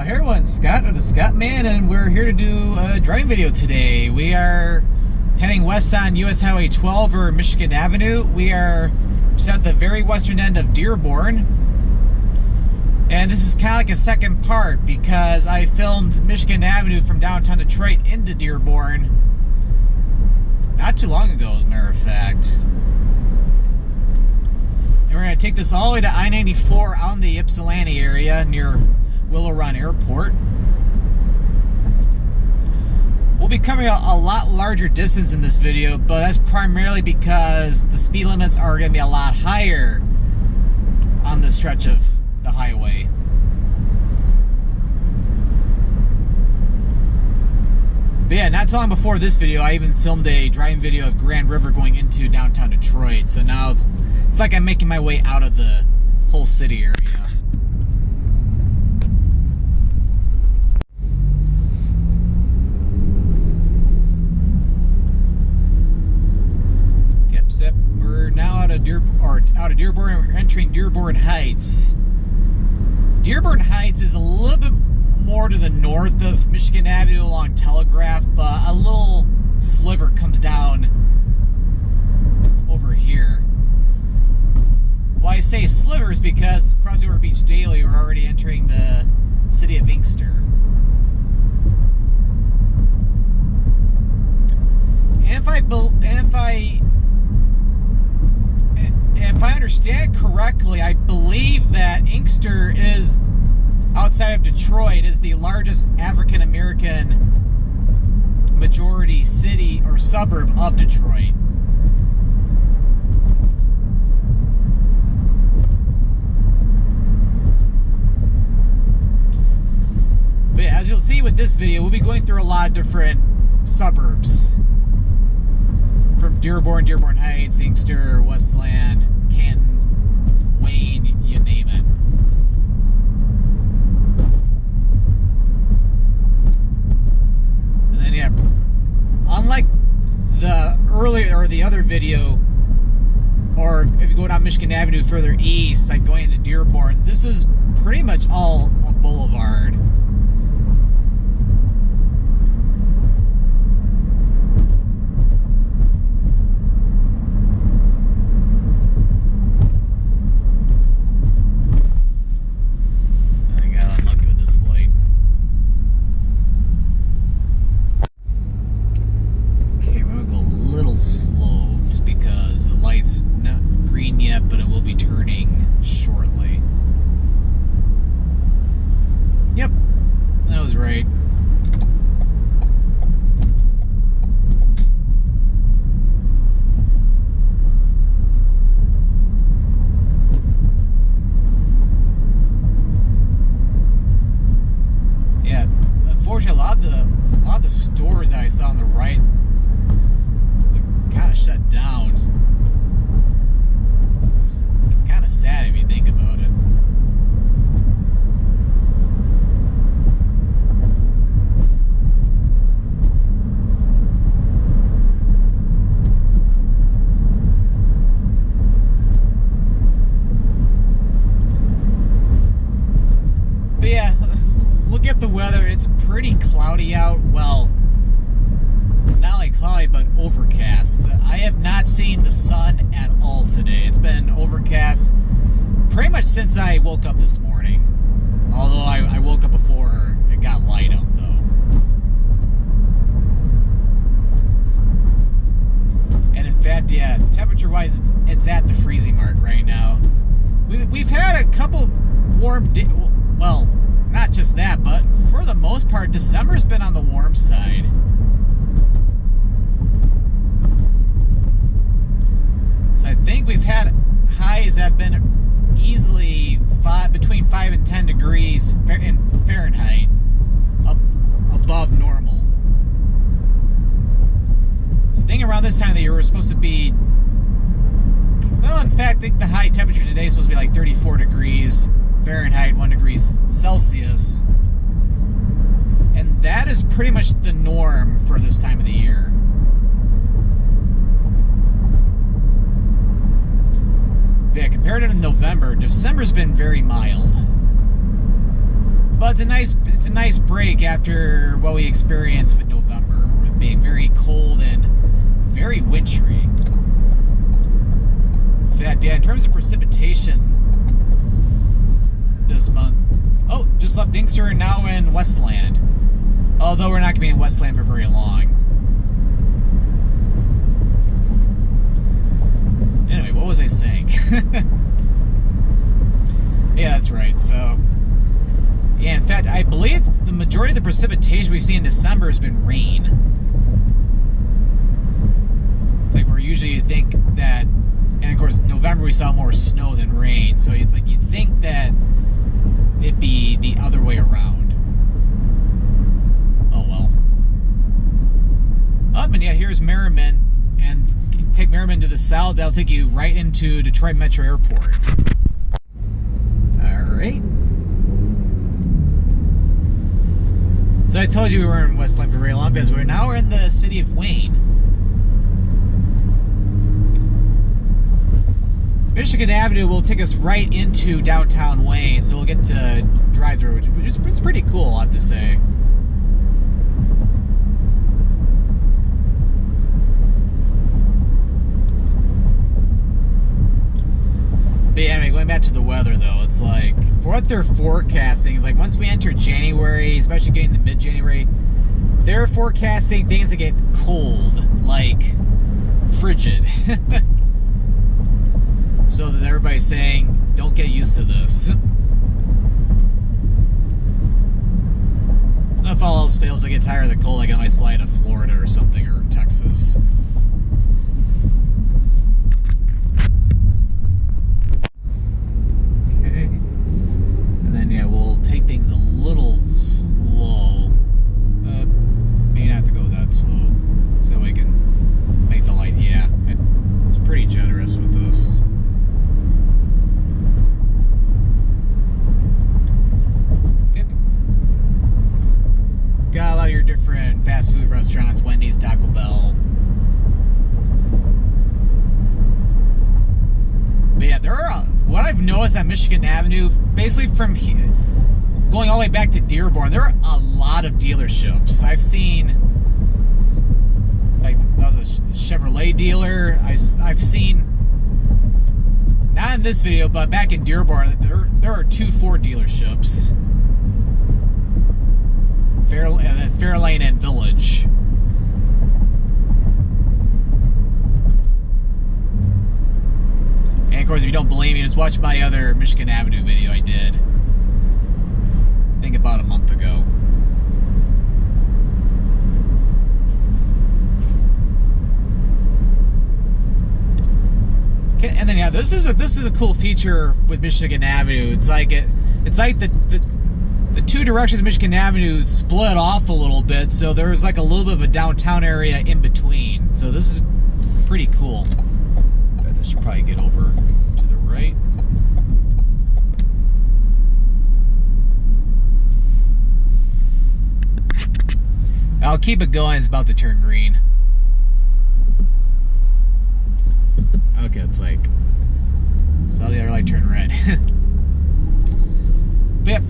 Hey everyone, Scott of the Scottman, and we're here to do a driving video today. We are heading west on US Highway 12 or Michigan Avenue. We are just at the very western end of Dearborn. And this is kind of like a second part because I filmed Michigan Avenue from downtown Detroit into Dearborn not too long ago, as a matter of fact. And we're going to take this all the way to I-94 out in the Ypsilanti area near Willow Run Airport. We'll be covering a lot larger distance in this video, but that's primarily because the speed limits are going to be a lot higher on this stretch of the highway. But yeah, not too long before this video, I even filmed a driving video of Grand River going into downtown Detroit. So now it's like I'm making my way out of the whole city area. We're now out of Dearborn. We're entering Dearborn Heights. Dearborn Heights is a little bit more to the north of Michigan Avenue along Telegraph, but a little sliver comes down over here. Why I say slivers because crossing over Beach Daily, we're already entering the city of Inkster. And if I understand correctly, I believe that Inkster is, outside of Detroit, is the largest African American majority city or suburb of Detroit. But yeah, as you'll see with this video, we'll be going through a lot of different suburbs. From Dearborn, Dearborn Heights, Inkster, Westland, Canton, Wayne, you name it. And then yeah, unlike the earlier or the other video, or if you go down Michigan Avenue further east, like going into Dearborn, this is pretty much all a boulevard. But it will be turning shortly. Yep, that was right. Yeah, unfortunately, a lot of the stores that I saw on the right kind of shut down. Sad if you think about it. But yeah, look at the weather. It's pretty cloudy out. Well, not only cloudy, but overcast. I have not seen the sun at all today. It's been overcast pretty much since I woke up this morning. Although I woke up before it got light out, though. And in fact, yeah, temperature-wise, it's at the freezing mark right now. We've had a couple warm days. Well, not just that, but for the most part, December's been on the warm side. So I think we've had highs that have been easily between 5 and 10 degrees in Fahrenheit above normal. So I think around this time of the year we're supposed to be, well, in fact, I think the high temperature today is supposed to be like 34 degrees Fahrenheit, 1 degree Celsius. And that is pretty much the norm for this time of the year. Yeah, compared to November, December's been very mild. But it's a nice break after what we experienced with November, with being very cold and very wintry. Yeah, in terms of precipitation this month, oh, just left Inkster and now in Westland. Although we're not going to be in Westland for very long. Anyway, what was I saying? Yeah, that's right. So, yeah, in fact, I believe the majority of the precipitation we've seen in December has been rain. It's like where usually you think that, and of course, November we saw more snow than rain. So you'd think that it'd be the other way around. Oh well. Up and yeah, here's Merriman, and take Merriman to the south. That'll take you right into Detroit Metro Airport. All right. So I told you we were in Westland for very long because we're now in the city of Wayne. Michigan Avenue will take us right into downtown Wayne, so we'll get to drive through, which is it's pretty cool, I have to say. But yeah, anyway, going back to the weather though, it's like, for what they're forecasting, like once we enter January, especially getting to mid-January, they're forecasting things that get cold, like frigid. So that everybody's saying, don't get used to this. If all else fails, I get tired of the cold, I get my fly to Florida or something, or Texas. Okay. And then, yeah, we'll take things a little slow. Maybe not have to go that slow, so we can make the light, yeah. It's pretty generous with this. Got a lot of your different fast food restaurants, Wendy's, Taco Bell. But yeah, there are, what I've noticed on Michigan Avenue, basically from here, going all the way back to Dearborn, there are a lot of dealerships. I've seen, like, that was a Chevrolet dealer. I've seen, not in this video, but back in Dearborn, there are 2 Ford dealerships. Fairlane and Village. And of course, if you don't believe me, just watch my other Michigan Avenue video I did, I think about a month ago. Okay, and then yeah, this is a cool feature with Michigan Avenue. It's like the 2 directions of Michigan Avenue split off a little bit, so there's like a little bit of a downtown area in between. So this is pretty cool. I should probably get over to the right. I'll keep it going. It's about to turn green. Okay, it's like, saw the other light turn red. But yep.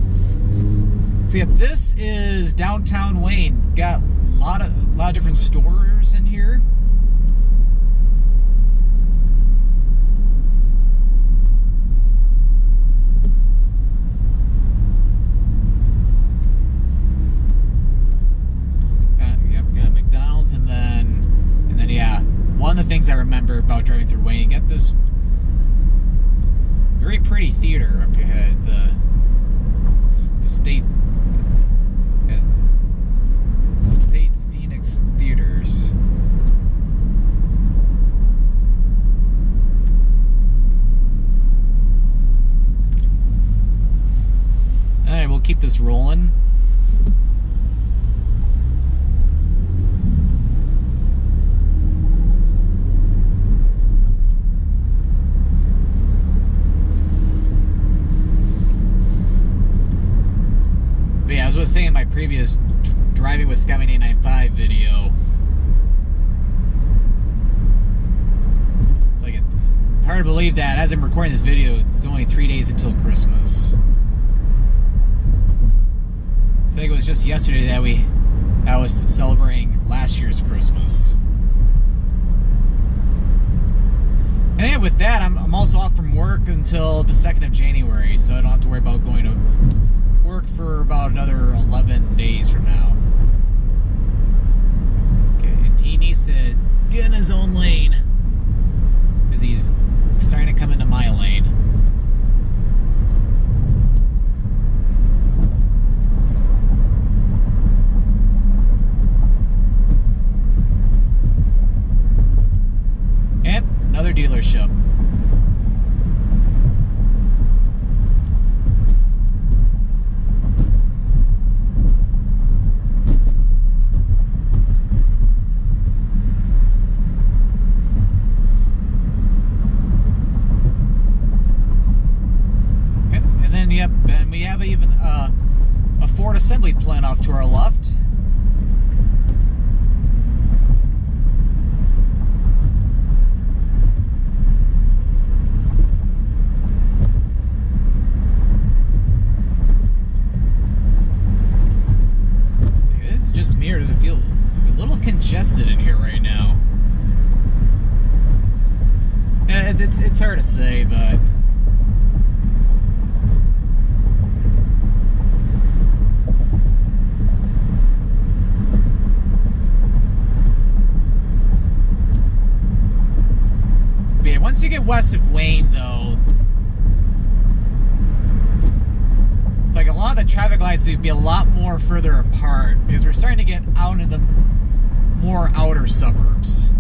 So yeah, this is downtown Wayne. Got a lot of different stores in here. Got a McDonald's, and then yeah, one of the things I remember about driving through Wayne, you get this very pretty theater up ahead, the State Phoenix Theaters. Alright, we'll keep this rolling. But yeah, as I was saying in my previous driving with Scottman895 video, it's hard to believe that as I'm recording this video, it's only 3 days until Christmas. think it was just yesterday that I was celebrating last year's Christmas. And then with that, I'm also off from work until the 2nd of January, so I don't have to worry about going to work for about another 11 days from now. Okay, and he needs to get in his own lane, because he's starting to come into my lane. And another dealership. Yep, and we have even a Ford assembly plant off to our left. This is just me, or does it feel a little congested in here right now? Yeah, it's hard to say, but once you get west of Wayne, though, it's like a lot of the traffic lights would be a lot more further apart, because we're starting to get out into the more outer suburbs.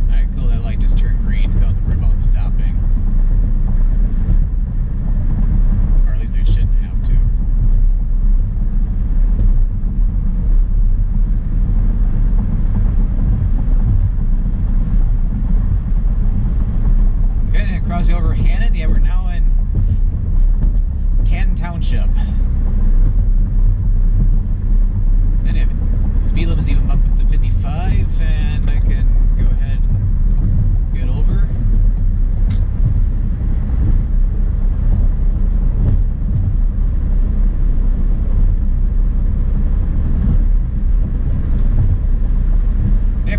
Alright, cool, that light just turned green, so I don't have to worry about stopping. I shouldn't have to. Okay, then crossing over Canton. Yeah, we're now in Canton Township. And if the speed limit's even up to 55, and I can go ahead and get over.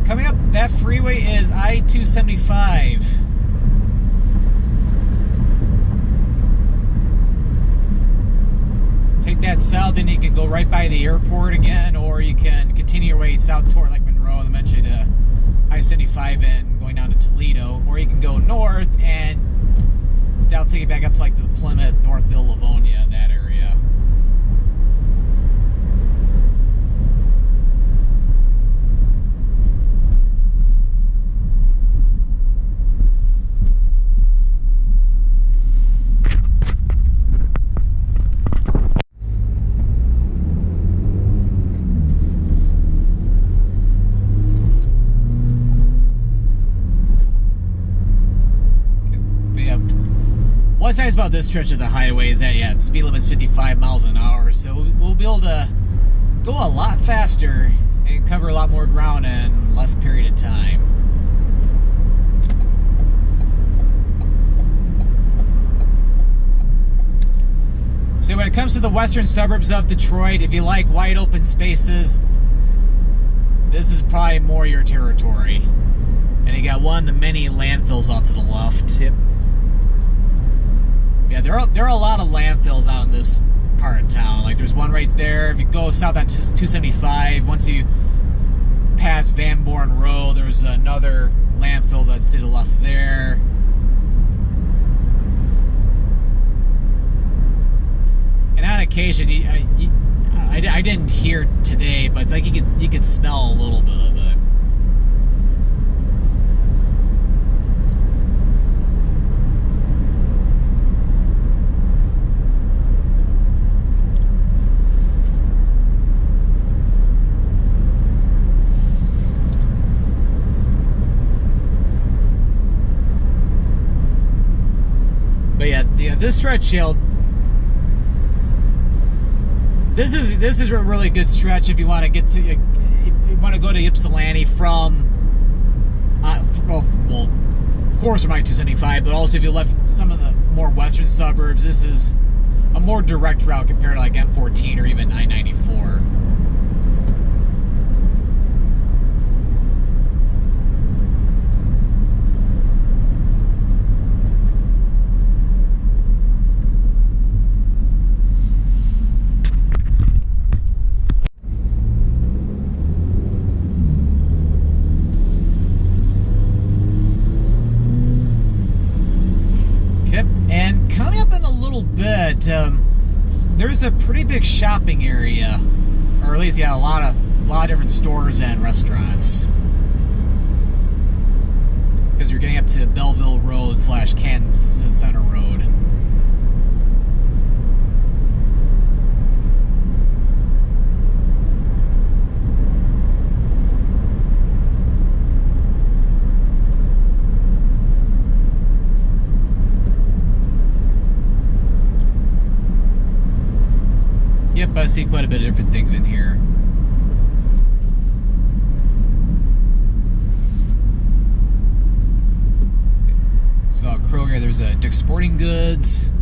Coming up, that freeway is I-275. Take that south, and you can go right by the airport again, or you can continue your way south toward like Monroe and eventually to I-75 and going down to Toledo, or you can go north and that'll take you back up to like the Plymouth, Northville, Livonia, that area. What's nice about this stretch of the highway is that, yeah, the speed limit's 55 miles an hour, so we'll be able to go a lot faster and cover a lot more ground in less period of time. So when it comes to the western suburbs of Detroit, if you like wide open spaces, this is probably more your territory. And you got one of the many landfills off to the left. Yep. Yeah, there are a lot of landfills out in this part of town. Like there's one right there. If you go south on 275, once you pass Van Born Road, there's another landfill that's to the left there. And on occasion, I didn't hear today, but it's like you could smell a little bit of it. But yeah, this stretch, This is a really good stretch if you want to get to, if you want to go to Ypsilanti from, well, of course from I-275, but also if you left some of the more western suburbs, this is a more direct route compared to like M14 or even I-94. There's a pretty big shopping area, or at least a lot of different stores and restaurants. Because you're getting up to Belleville Road / Canton Center Road. Yep, I see quite a bit of different things in here. So Kroger, there's a Dick's Sporting Goods.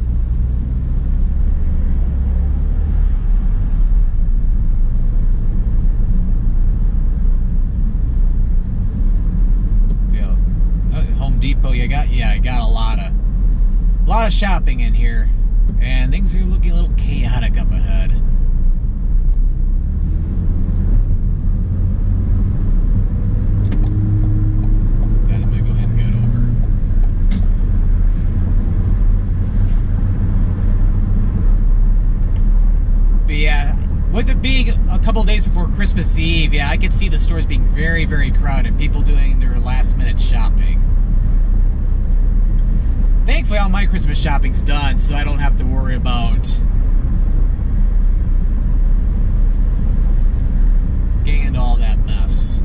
Yeah, Home Depot. I got a lot of shopping in here, and things are looking a little chaotic up ahead. With it being a couple days before Christmas Eve, I could see the stores being very, very crowded. People doing their last-minute shopping. Thankfully, all my Christmas shopping's done, so I don't have to worry about getting into all that mess.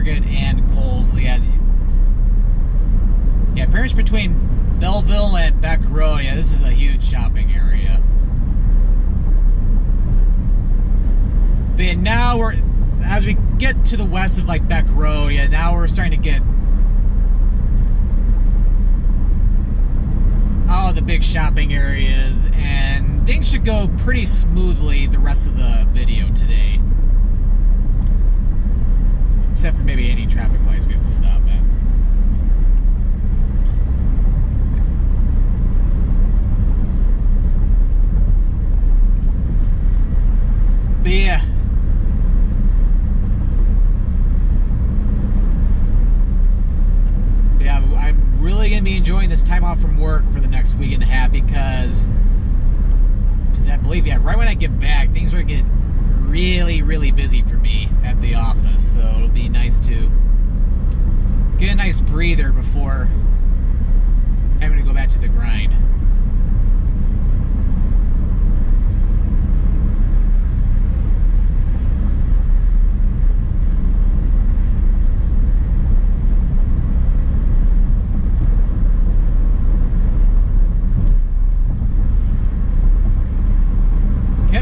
And Kohl's, so yeah, pretty much between Belleville and Beck Road, this is a huge shopping area. But now as we get to the west of like Beck Road, now we're starting to get out of the big shopping areas, and things should go pretty smoothly the rest of the video today. Except for maybe any traffic lights we have to stop at. But I'm really going to be enjoying this time off from work for the next week and a half because I believe, right when I get back, things are going to get really, really busy for me at the office, so it'll be nice to get a nice breather before having to go back to the grind.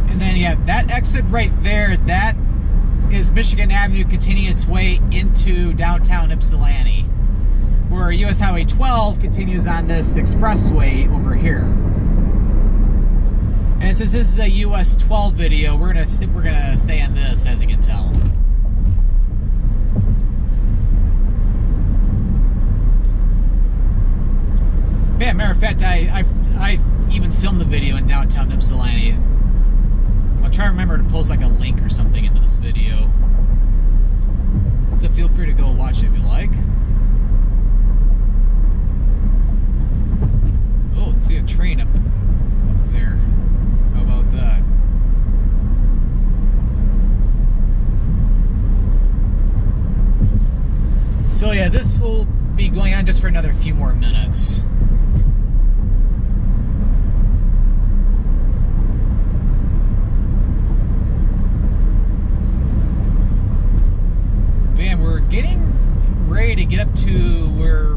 And then, that exit right there, that is Michigan Avenue continuing its way into downtown Ypsilanti, where US Highway 12 continues on this expressway over here. And since this is a US 12 video, we're gonna stay on this, as you can tell. Yeah, matter of fact, I even filmed the video in downtown Ypsilanti. I'll try to remember to post like a link or something into this video. So feel free to go watch it if you like. Oh, let's see a train up there. How about that? So this will be going on just for another few more minutes. we're getting ready to get up to where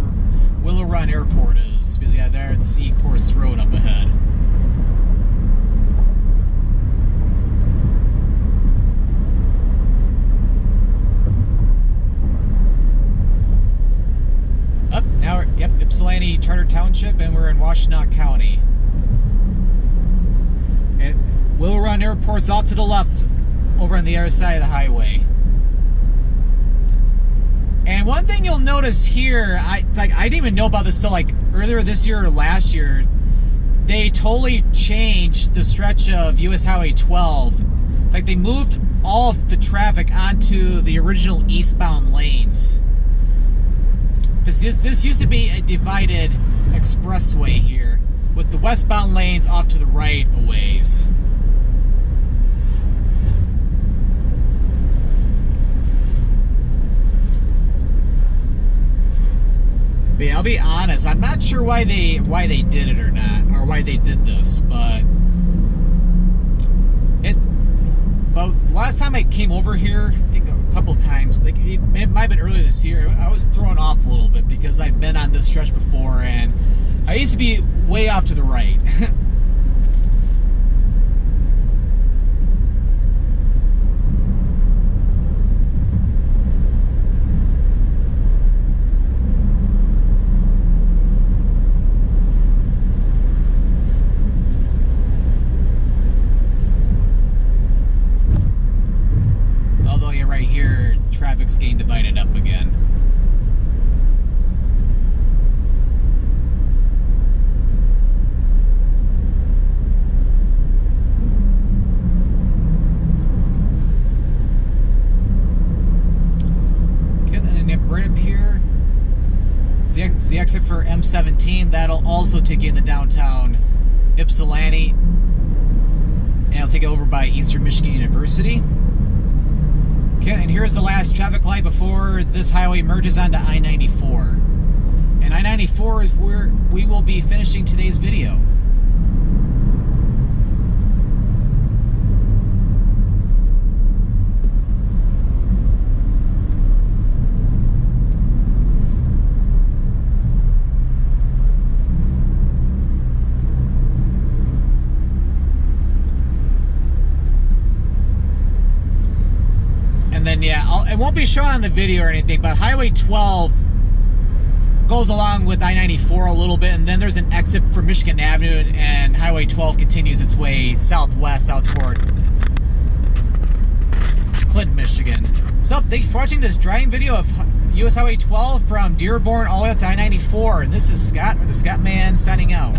Willow Run Airport is, because yeah, there it's E-course road up ahead. Up now, yep, Ypsilanti Charter Township, and we're in Washtenaw County. And Willow Run Airport's off to the left, over on the other side of the highway. And one thing you'll notice here, I didn't even know about this till like earlier this year or last year. They totally changed the stretch of US Highway 12. It's like they moved all of the traffic onto the original eastbound lanes. This used to be a divided expressway here, with the westbound lanes off to the right a ways. But yeah, I'll be honest, I'm not sure why they did it or not, or why they did this, but last time I came over here, I think a couple times, like it might have been earlier this year, I was thrown off a little bit because I've been on this stretch before and I used to be way off to the right. Traffic's getting divided up again. Okay, and then right up here is the exit for M17. That'll also take you in the downtown Ypsilanti, and it'll take you over by Eastern Michigan University. Okay, and here's the last traffic light before this highway merges onto I-94. And I-94 is where we will be finishing today's video. And then, yeah, it won't be shown on the video or anything, but Highway 12 goes along with I-94 a little bit, and then there's an exit for Michigan Avenue, and Highway 12 continues its way southwest out toward Clinton, Michigan. So, thank you for watching this driving video of US Highway 12 from Dearborn all the way up to I-94. And this is Scott, or the Scottman, signing out.